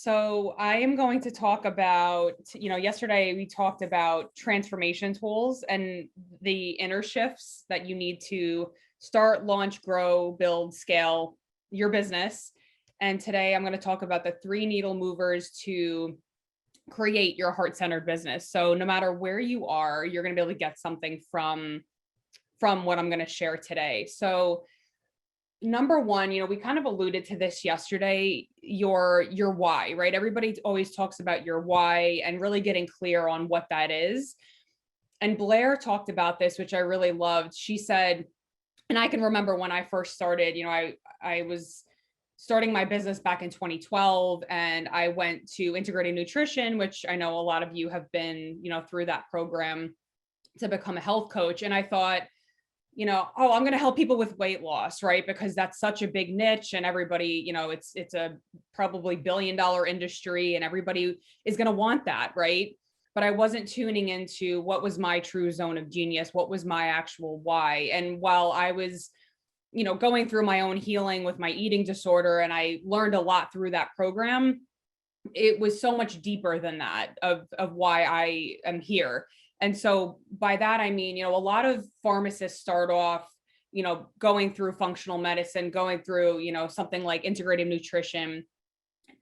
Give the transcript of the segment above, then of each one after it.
So I am going to talk about, yesterday we talked about transformation tools and the inner shifts that you need to start, launch, grow, build, scale your business. And today I'm going to talk about the 3 needle movers to create your heart-centered business. So no matter where you are, you're going to be able to get something from what I'm going to share today. So number one, we kind of alluded to this yesterday, your why, right? Everybody always talks about your why and really getting clear on what that is. And Blair talked about this, which I really loved. She said, and I can remember when I first started, I was starting my business back in 2012, and I went to integrated nutrition, which I know a lot of you have been, through that program to become a health coach. And I thought, I'm going to help people with weight loss, right? Because that's such a big niche, and everybody, it's a probably billion-dollar industry, and everybody is going to want that, right? But I wasn't tuning into what was my true zone of genius, what was my actual why. And while I was, going through my own healing with my eating disorder, and I learned a lot through that program, it was so much deeper than that of why I am here. And so by that, I mean, a lot of pharmacists start off, going through functional medicine, going through, something like integrative nutrition.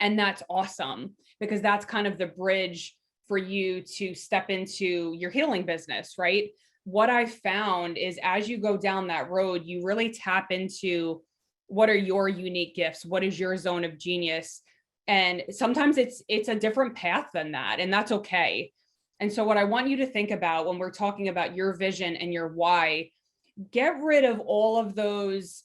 And that's awesome, because that's kind of the bridge for you to step into your healing business, right? What I found is as you go down that road, you really tap into what are your unique gifts? What is your zone of genius? And sometimes it's a different path than that, and that's okay. And so what I want you to think about when we're talking about your vision and your why, get rid of all of those,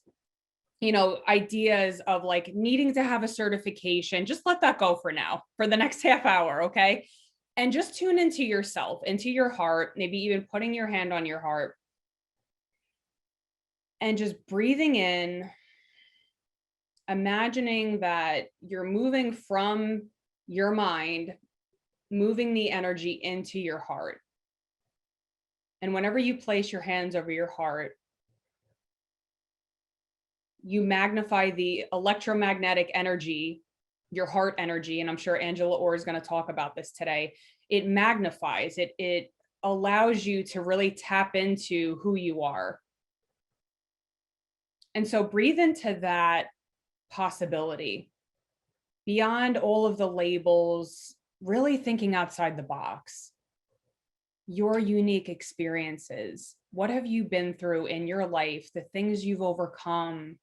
ideas of like needing to have a certification. Just let that go for now, for the next half hour, okay? And just tune into yourself, into your heart, maybe even putting your hand on your heart and just breathing in, imagining that you're moving from your mind, moving the energy into your heart. And whenever you place your hands over your heart, you magnify the electromagnetic energy, your heart energy. And I'm sure Angela Orr is going to talk about this today. It magnifies it. It allows you to really tap into who you are. And so breathe into that possibility beyond all of the labels, really thinking outside the box. Your unique experiences. What have you been through in your life? The things you've overcome,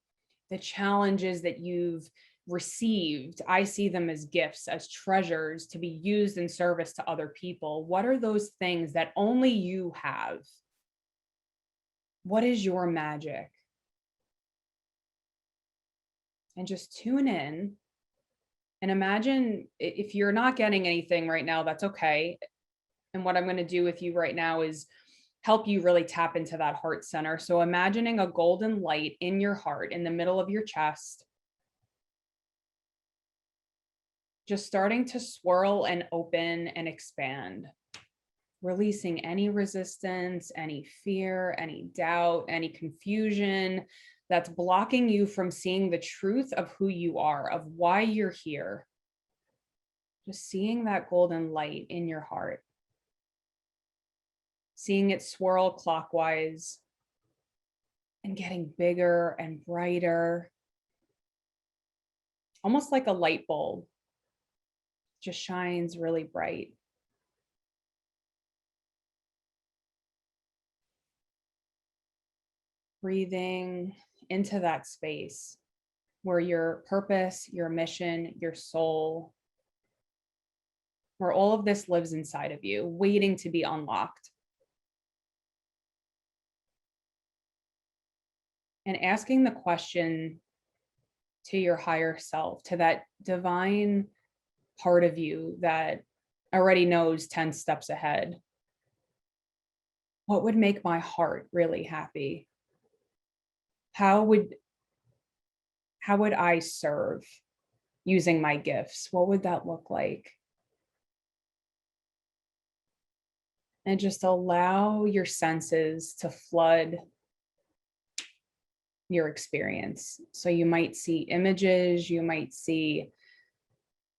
the challenges that you've received. I see them as gifts, as treasures to be used in service to other people. What are those things that only you have? What is your magic? And just tune in and imagine, if you're not getting anything right now, that's okay. And what I'm going to do with you right now is help you really tap into that heart center. So imagining a golden light in your heart, in the middle of your chest, just starting to swirl and open and expand, releasing any resistance, any fear, any doubt, any confusion that's blocking you from seeing the truth of who you are, of why you're here. Just seeing that golden light in your heart. Seeing it swirl clockwise and getting bigger and brighter, almost like a light bulb, just shines really bright. Breathing into that space where your purpose, your mission, your soul, where all of this lives inside of you, waiting to be unlocked. And asking the question to your higher self, to that divine part of you that already knows 10 steps ahead. What would make my heart really happy? How would I serve using my gifts? What would that look like? And just allow your senses to flood your experience. So you might see images, you might see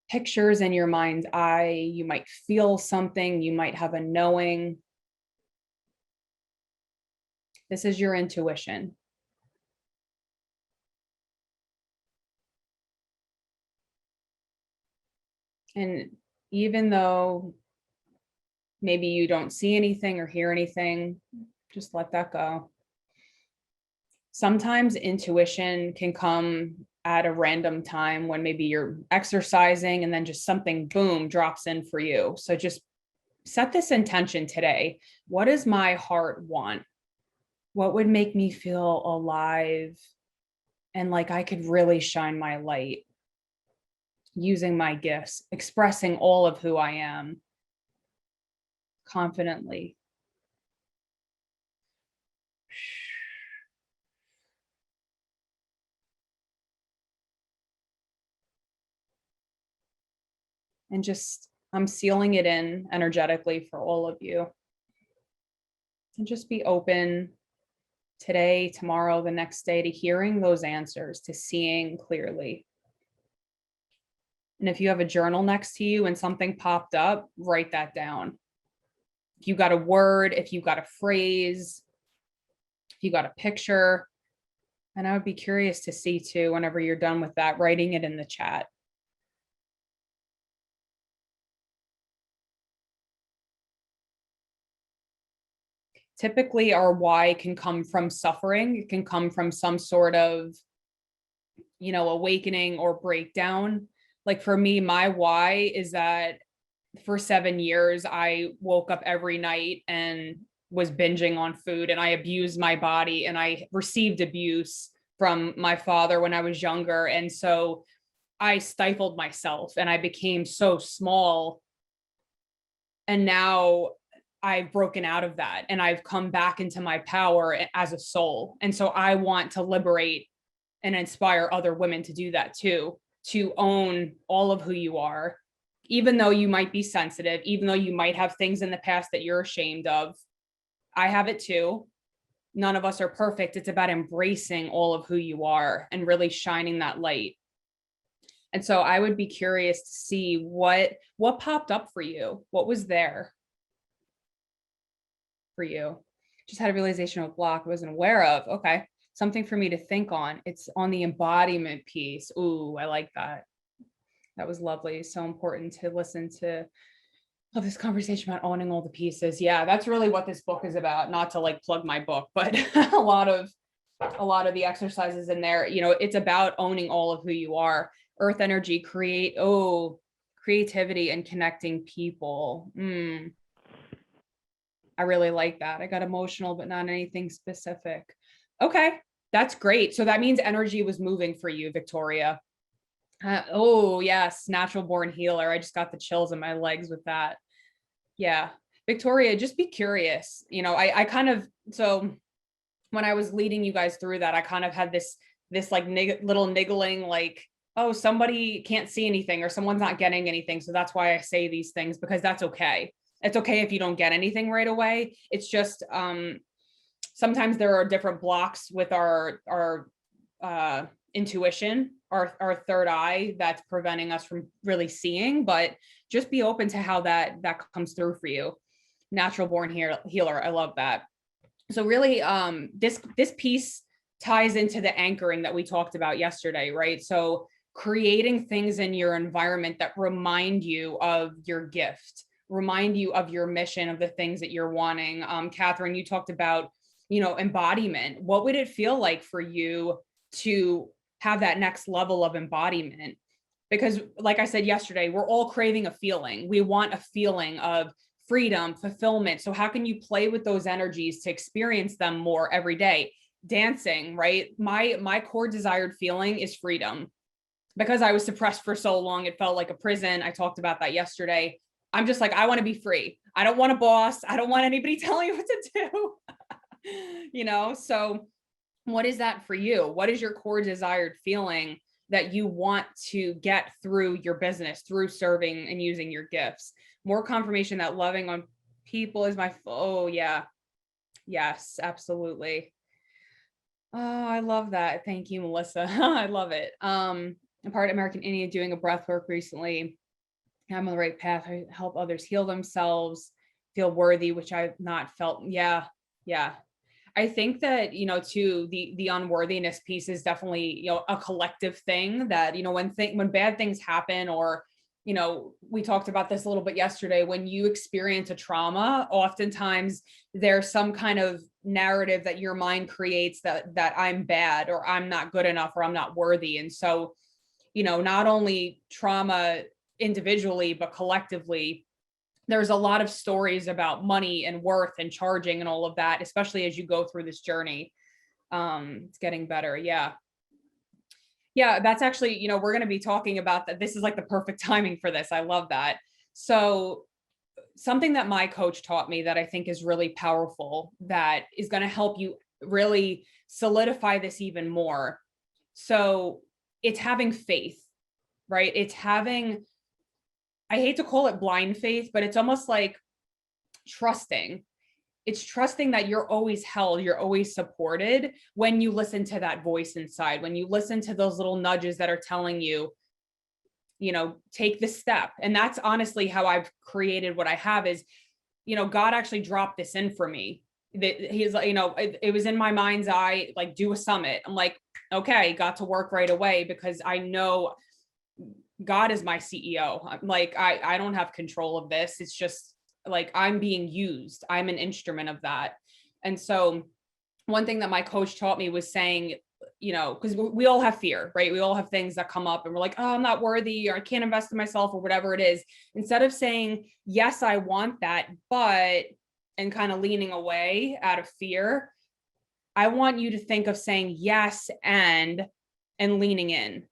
pictures in your mind's eye. You might feel something. You might have a knowing. This is your intuition. And even though maybe you don't see anything or hear anything, just let that go. Sometimes intuition can come at a random time when maybe you're exercising and then just something, boom, drops in for you. So just set this intention today. What does my heart want? What would make me feel alive and like I could really shine my light, using my gifts, expressing all of who I am confidently? And just, I'm sealing it in energetically for all of you. And just be open today, tomorrow, the next day to hearing those answers, to seeing clearly. And if you have a journal next to you and something popped up, write that down. If you got a word, if you got a phrase, if you got a picture, and I would be curious to see too, whenever you're done with that, writing it in the chat. Typically, our why can come from suffering. It can come from some sort of, awakening or breakdown. Like for me, my why is that for 7 years, I woke up every night and was binging on food, and I abused my body, and I received abuse from my father when I was younger. And so I stifled myself and I became so small. And now I've broken out of that and I've come back into my power as a soul. And so I want to liberate and inspire other women to do that too, to own all of who you are, even though you might be sensitive, even though you might have things in the past that you're ashamed of. I have it too. None of us are perfect. It's about embracing all of who you are and really shining that light. And so I would be curious to see what popped up for you. What was there for you? Just had a realization of a block I wasn't aware of. Okay. Something for me to think on. It's on the embodiment piece. Ooh, I like that. That was lovely. So important to listen to this conversation about owning all the pieces. Yeah, that's really what this book is about. Not to like plug my book, but a lot of the exercises in there, it's about owning all of who you are. Earth energy, creativity and connecting people. I really like that. I got emotional, but not anything specific. Okay, that's great. So that means energy was moving for you, Victoria. Oh yes, natural born healer. I just got the chills in my legs with that. Yeah, Victoria, just be curious. I kind of, so when I was leading you guys through that, I kind of had this like little niggling, like, oh, somebody can't see anything or someone's not getting anything. So that's why I say these things, because that's okay. It's okay if you don't get anything right away. It's just sometimes there are different blocks with our intuition, our third eye, that's preventing us from really seeing. But just be open to how that comes through for you. Natural born healer. I love that. So really, this piece ties into the anchoring that we talked about yesterday, right? So creating things in your environment that remind you of your gift, remind you of your mission, of the things that you're wanting. Catherine, you talked about, embodiment. What would it feel like for you to have that next level of embodiment? Because like I said yesterday, we're all craving a feeling. We want a feeling of freedom, fulfillment. So how can you play with those energies to experience them more every day? Dancing, right? My core desired feeling is freedom. Because I was suppressed for so long, it felt like a prison. I talked about that yesterday. I'm just like, I want to be free. I don't want a boss. I don't want anybody telling me what to do. So what is that for you? What is your core desired feeling that you want to get through your business, through serving and using your gifts? More confirmation that loving on people is oh yeah. Yes, absolutely. Oh, I love that. Thank you, Melissa. I love it. I'm part American Indian doing a breath work recently. I'm on the right path. I help others heal themselves, feel worthy, which I've not felt. Yeah. Yeah. I think that, too, the unworthiness piece is definitely, a collective thing that, when bad things happen, or, we talked about this a little bit yesterday, when you experience a trauma, oftentimes there's some kind of narrative that your mind creates that I'm bad, or I'm not good enough, or I'm not worthy. And so, not only trauma individually, but collectively, there's a lot of stories about money and worth and charging and all of that, especially as you go through this journey. It's getting better. Yeah. Yeah. That's actually, we're going to be talking about that. This is like the perfect timing for this. I love that. So something that my coach taught me that I think is really powerful, that is going to help you really solidify this even more. So it's having faith, right? I hate to call it blind faith, but it's almost like trusting. It's trusting that you're always held, you're always supported when you listen to that voice inside, when you listen to those little nudges that are telling you, take the step. And that's honestly how I've created what I have is, God actually dropped this in for me. He's like, it was in my mind's eye, like, do a summit. I'm like, okay, got to work right away, because I know God is my CEO. I'm like, I don't have control of this. It's just like, I'm being used. I'm an instrument of that. And so one thing that my coach taught me was saying, because we all have fear, right? We all have things that come up and we're like, oh, I'm not worthy, or I can't invest in myself, or whatever it is. Instead of saying, yes, I want that, but, and kind of leaning away out of fear, I want you to think of saying yes and leaning in,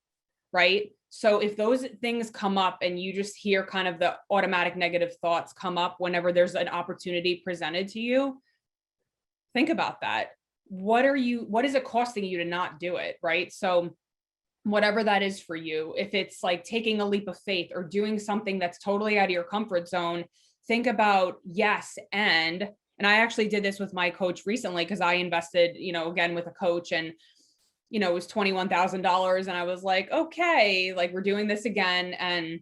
right? So if those things come up and you just hear kind of the automatic negative thoughts come up whenever there's an opportunity presented to you, think about that. What is it costing you to not do it, right? So whatever that is for you, if it's like taking a leap of faith or doing something that's totally out of your comfort zone, think about yes. And I actually did this with my coach recently, because I invested, again, with a coach, and it was $21,000. And I was like, okay, like, we're doing this again. And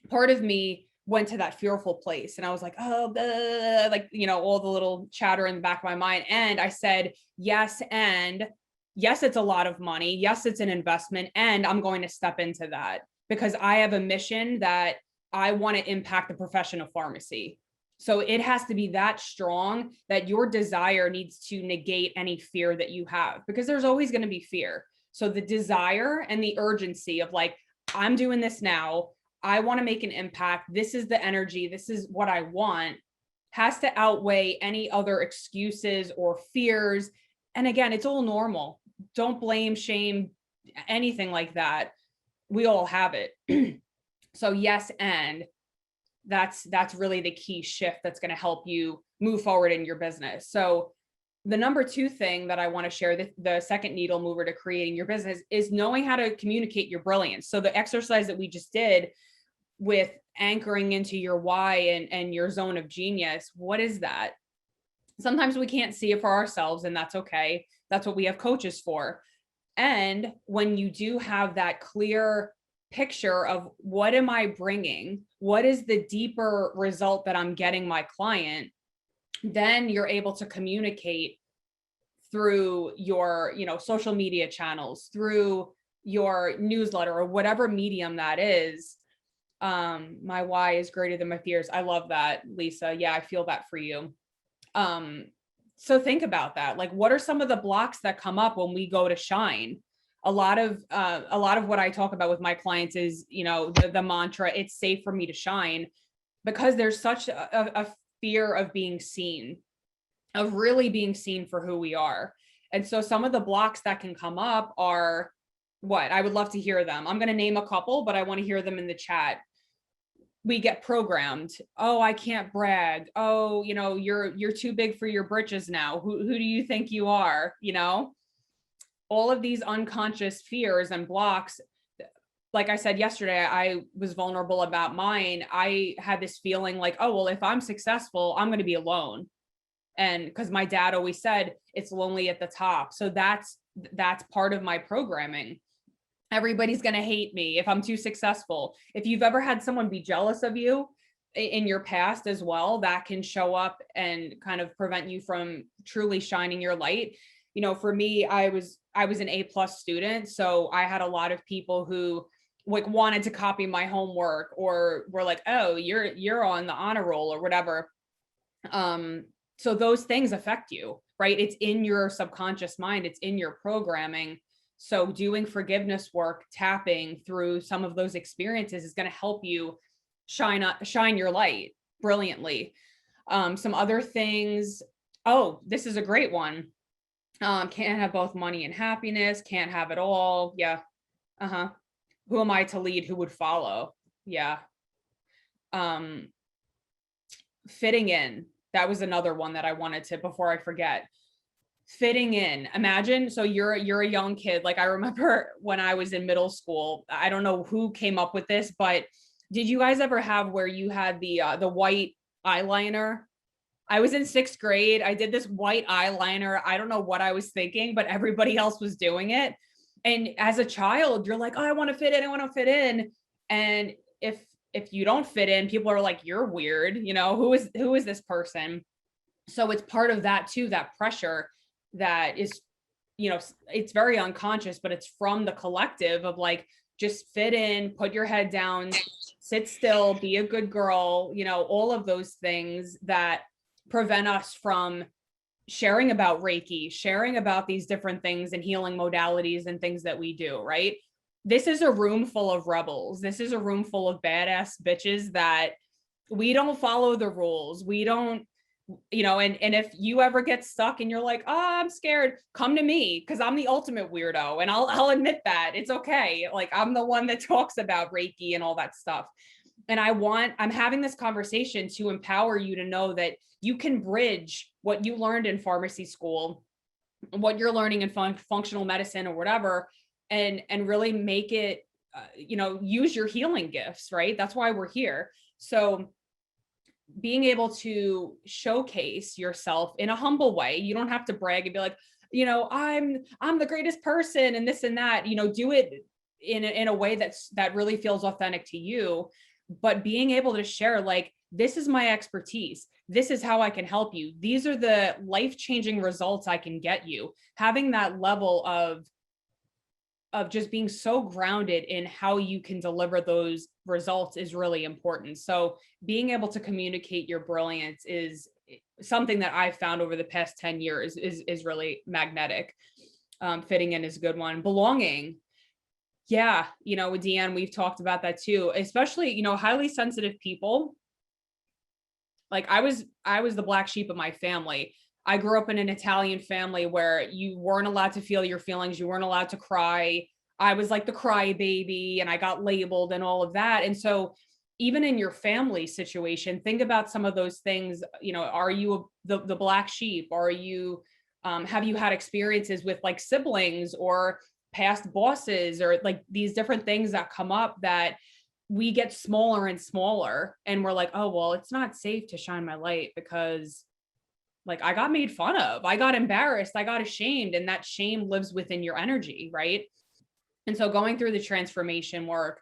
part of me went to that fearful place, and I was like, oh, blah, like, all the little chatter in the back of my mind. And I said, yes. And yes, it's a lot of money. Yes, it's an investment. And I'm going to step into that, because I have a mission that I want to impact the profession of pharmacy. So it has to be that strong that your desire needs to negate any fear that you have, because there's always going to be fear. So the desire and the urgency of like, I'm doing this now, I want to make an impact, this is the energy, this is what I want, has to outweigh any other excuses or fears. And again, it's all normal. Don't blame, shame, anything like that. We all have it. So yes, and that's really the key shift that's going to help you move forward in your business. So the number two thing that I want to share, the second needle mover to creating your business, is knowing how to communicate your brilliance. So the exercise that we just did with anchoring into your why and your zone of genius, what is that? Sometimes we can't see it for ourselves, and that's okay. That's what we have coaches for. And when you do have that clear picture of what am I bringing, what is the deeper result that I'm getting my client, then you're able to communicate through your, social media channels, through your newsletter, or whatever medium that is. My why is greater than my fears. I love that, Lisa. Yeah, I feel that for you. So think about that. Like, what are some of the blocks that come up when we go to shine? A lot of what I talk about with my clients is, the mantra, it's safe for me to shine, because there's such a fear of being seen, of really being seen for who we are. And so some of the blocks that can come up are what? I would love to hear them. I'm going to name a couple, but I want to hear them in the chat. We get programmed. Oh, I can't brag. Oh, you're too big for your britches now. Who do you think you are? All of these unconscious fears and blocks. Like I said yesterday, I was vulnerable about mine. I had this feeling like, oh, well, if I'm successful, I'm going to be alone. And because my dad always said it's lonely at the top. So that's part of my programming. Everybody's going to hate me if I'm too successful. If you've ever had someone be jealous of you in your past as well, that can show up and kind of prevent you from truly shining your light. You know, for me, I was an A+ student, so I had a lot of people who like wanted to copy my homework or were like, "Oh, you're on the honor roll," or whatever. So those things affect you, right? It's in your subconscious mind, it's in your programming. So doing forgiveness work, tapping through some of those experiences is going to help you shine your light brilliantly. Some other things. Oh, this is a great one. Can't have both money and happiness, can't have it all. Yeah. Uh-huh. Who am I to lead? Who would follow? Yeah. Um, Fitting in. That was another one that I wanted to, before I forget. Fitting in. Imagine, so you're a young kid. Like I remember when I was in middle school, I don't know who came up with this, but did you guys ever have where you had the white eyeliner? I was in 6th grade. I did this white eyeliner. I don't know what I was thinking, but everybody else was doing it. And as a child, you're like, "Oh, I want to fit in. I want to fit in." And if you don't fit in, people are like, "You're weird. You know, who is this person?" So it's part of that too, that pressure that is, you know, it's very unconscious, but it's from the collective of like, just fit in, put your head down, sit still, be a good girl, you know, all of those things that prevent us from sharing about Reiki, sharing about these different things and healing modalities and things that we do, right? This is a room full of rebels. This is a room full of badass bitches that we don't follow the rules. We don't, you know, and if you ever get stuck and you're like, "Oh, I'm scared," come to me, because I'm the ultimate weirdo, and I'll admit that. It's okay. Like I'm the one that talks about Reiki and all that stuff. And I'm having this conversation to empower you to know that you can bridge what you learned in pharmacy school, what you're learning in functional medicine or whatever, and really make it, you know, use your healing gifts, right? That's why we're here. So being able to showcase yourself in a humble way. You don't have to brag and be like, you know, I'm the greatest person and this and that. You know, do it in a way that really feels authentic to you. But being able to share, like, this is my expertise. This is how I can help you. These are the life-changing results I can get you. Having that level of just being so grounded in how you can deliver those results is really important. So being able to communicate your brilliance is something that I've found over the past 10 years is really magnetic. Fitting in is a good one. Belonging. Yeah. You know, with Deanne, we've talked about that too, especially, you know, highly sensitive people. Like I was the black sheep of my family. I grew up in an Italian family where you weren't allowed to feel your feelings. You weren't allowed to cry. I was like the cry baby and I got labeled and all of that. And so even in your family situation, think about some of those things. You know, are you the black sheep? Are you, have you had experiences with like siblings or past bosses or like these different things that come up that we get smaller and smaller and we're like, "Oh, well, it's not safe to shine my light because like I got made fun of, I got embarrassed, I got ashamed," and that shame lives within your energy, right? And so going through the transformation work,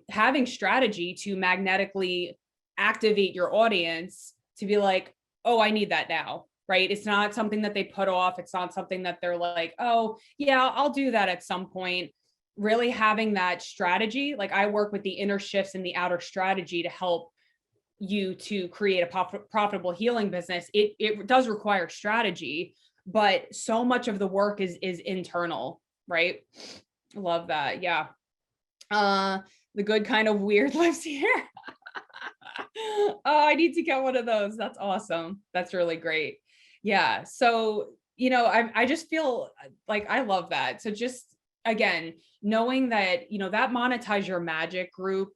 having strategy to magnetically activate your audience to be like, "Oh, I need that now," right? It's not something that they put off. It's not something that they're like, "Oh, yeah, I'll do that at some point." Really having that strategy, like I work with the inner shifts and the outer strategy to help you to create a profitable healing business. It does require strategy, but so much of the work is internal, right? Love that. Yeah. The good kind of weird lives here. Oh, I need to get one of those. That's awesome. That's really great. Yeah. So, you know, I just feel like I love that. So just again, knowing that, you know, that Monetize Your Magic group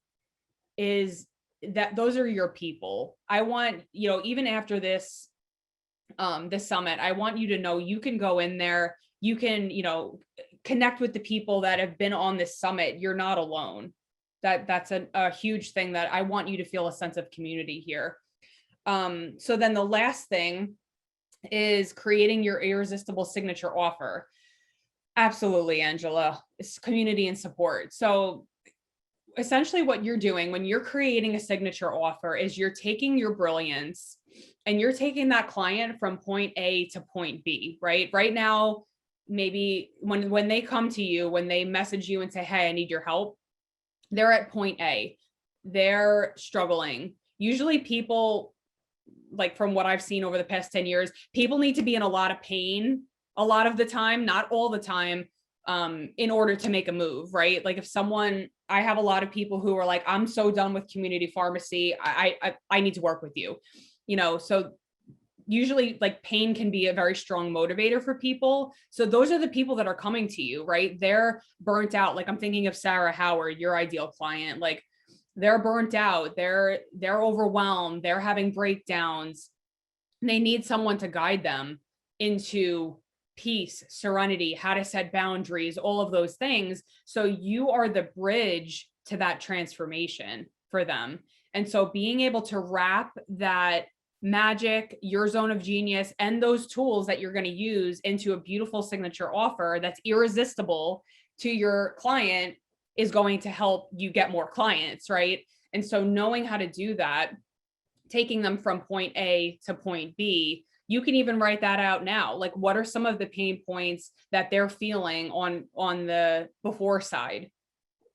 is that those are your people. I want, you know, even after this summit, I want you to know you can go in there, you can, you know, connect with the people that have been on this summit. You're not alone. That's a huge thing that I want you to feel a sense of community here. So then the last thing is creating your irresistible signature offer. Absolutely, Angela. It's community and support. So essentially what you're doing when you're creating a signature offer is you're taking your brilliance and you're taking that client from point A to point B, right? Right now, maybe when they come to you, when they message you and say, "Hey, I need your help," they're at point A. They're struggling. Usually people, like from what I've seen over the past 10 years, people need to be in a lot of pain a lot of the time, not all the time, in order to make a move, right? Like if someone, I have a lot of people who are like, I'm so done with community pharmacy. I need to work with you, so usually like pain can be a very strong motivator for people. So those are the people that are coming to you, right? They're burnt out. Like I'm thinking of Sarah Howard, your ideal client. Like they're burnt out, they're overwhelmed, they're having breakdowns. They need someone to guide them into peace, serenity, how to set boundaries, all of those things. So you are the bridge to that transformation for them. And so being able to wrap that magic, your zone of genius, and those tools that you're going to use into a beautiful signature offer that's irresistible to your client is going to help you get more clients, right? And so knowing how to do that, taking them from point A to point B, you can even write that out now. Like what are some of the pain points that they're feeling on the before side?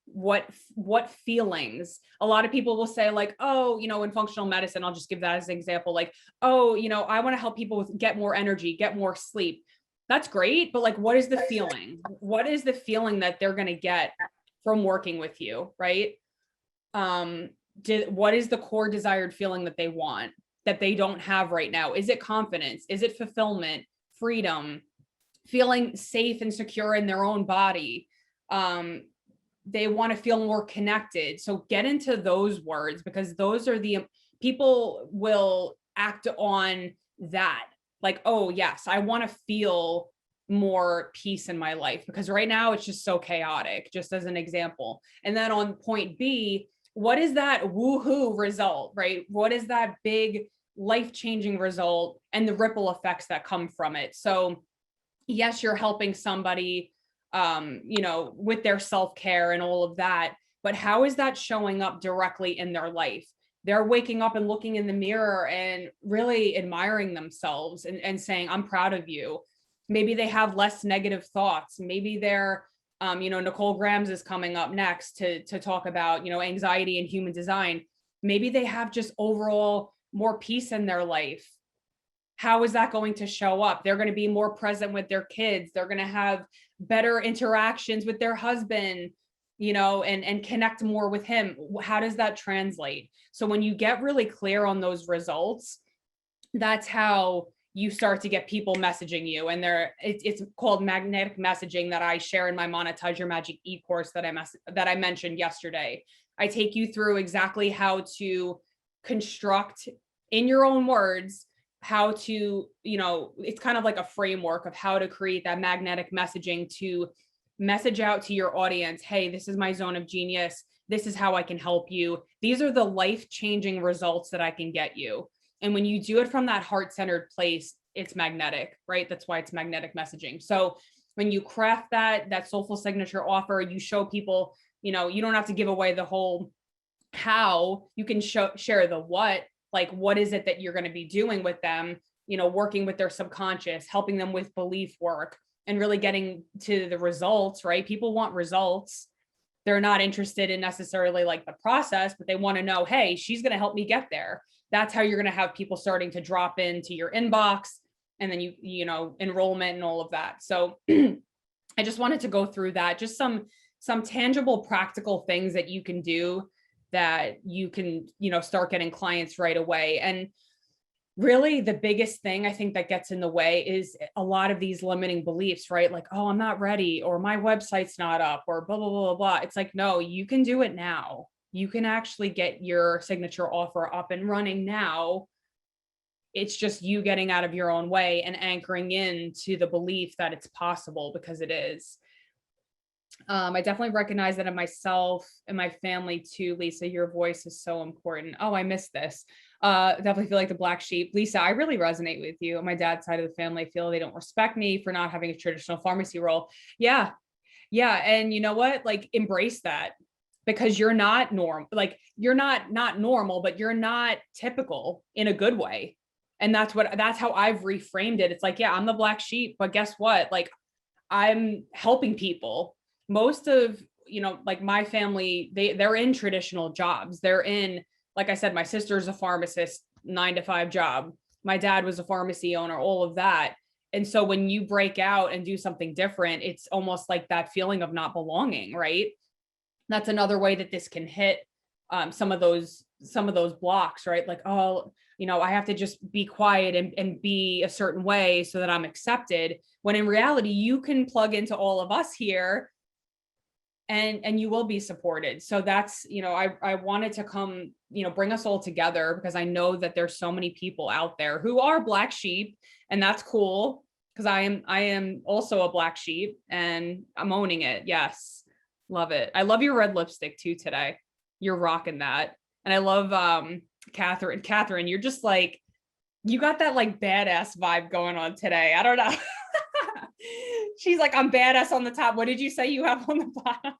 What feelings? A lot of people will say like, oh, in functional medicine, I'll just give that as an example, like, oh, I want to help people with get more energy, get more sleep. That's great, but like what is the feeling? What is the feeling that they're going to get from working with you, right? What is the core desired feeling that they want that they don't have right now? Is it confidence? Is it fulfillment, freedom, feeling safe and secure in their own body? They want to feel more connected. So get into those words, because those are the people will act on that. Like, oh yes, I want to feel more peace in my life because right now it's just so chaotic, just as an example. And then on point B, what is that woohoo result, right? What is that big life-changing result and the ripple effects that come from it? So yes, you're helping somebody, with their self-care and all of that, but how is that showing up directly in their life? They're waking up and looking in the mirror and really admiring themselves and saying, I'm proud of you. Maybe they have less negative thoughts. Maybe they're, Nicole Grams is coming up next to talk about, anxiety and human design. Maybe they have just overall more peace in their life. How is that going to show up? They're going to be more present with their kids. They're going to have better interactions with their husband, and connect more with him. How does that translate? So when you get really clear on those results, that's how you start to get people messaging you. And it's called magnetic messaging that I share in my Monetize Your Magic e-course that I mentioned yesterday. I take you through exactly how to construct in your own words, how to, it's kind of like a framework of how to create that magnetic messaging to message out to your audience. Hey, this is my zone of genius. This is how I can help you. These are the life-changing results that I can get you. And when you do it from that heart-centered place, it's magnetic, right? That's why it's magnetic messaging. So when you craft that soulful signature offer, you show people, you don't have to give away the whole how. You can share the what, like what is it that you're going to be doing with them, working with their subconscious, helping them with belief work, and really getting to the results, right? People want results. They're not interested in necessarily like the process, but they want to know, hey, she's going to help me get there. That's how you're going to have people starting to drop into your inbox, and then enrollment and all of that. So I just wanted to go through that, just some tangible, practical things that you can do that you can, start getting clients right away. And really the biggest thing I think that gets in the way is a lot of these limiting beliefs, right? Like, oh, I'm not ready, or my website's not up, or blah, blah, blah, blah, blah. It's like, no, you can do it now. You can actually get your signature offer up and running now. It's just you getting out of your own way and anchoring in to the belief that it's possible, because it is. I definitely recognize that in myself and my family too. Lisa, your voice is so important. Oh, I missed this. Definitely feel like the black sheep. Lisa, I really resonate with you. On my dad's side of the family, I feel they don't respect me for not having a traditional pharmacy role. Yeah. Yeah. And you know what? Like, embrace that, because you're not like, you're not normal, but you're not typical in a good way. And that's how I've reframed it. It's like, yeah, I'm the black sheep, but guess what? Like, I'm helping people. Most of, like my family, they're in traditional jobs. They're in, like I said, my sister's a pharmacist, 9 to 5 job. My dad was a pharmacy owner, all of that. And so when you break out and do something different, it's almost like that feeling of not belonging, right? That's another way that this can hit some of those blocks, right? Like, oh, I have to just be quiet and be a certain way so that I'm accepted. When in reality, you can plug into all of us here and you will be supported. So that's, I wanted to come, bring us all together, because I know that there's so many people out there who are black sheep, and that's cool, because I am also a black sheep and I'm owning it. Yes. Love it. I love your red lipstick too today. You're rocking that. And I love Catherine. Catherine, you're just like, you got that like badass vibe going on today. I don't know. She's like, I'm badass on the top. What did you say you have on the bottom?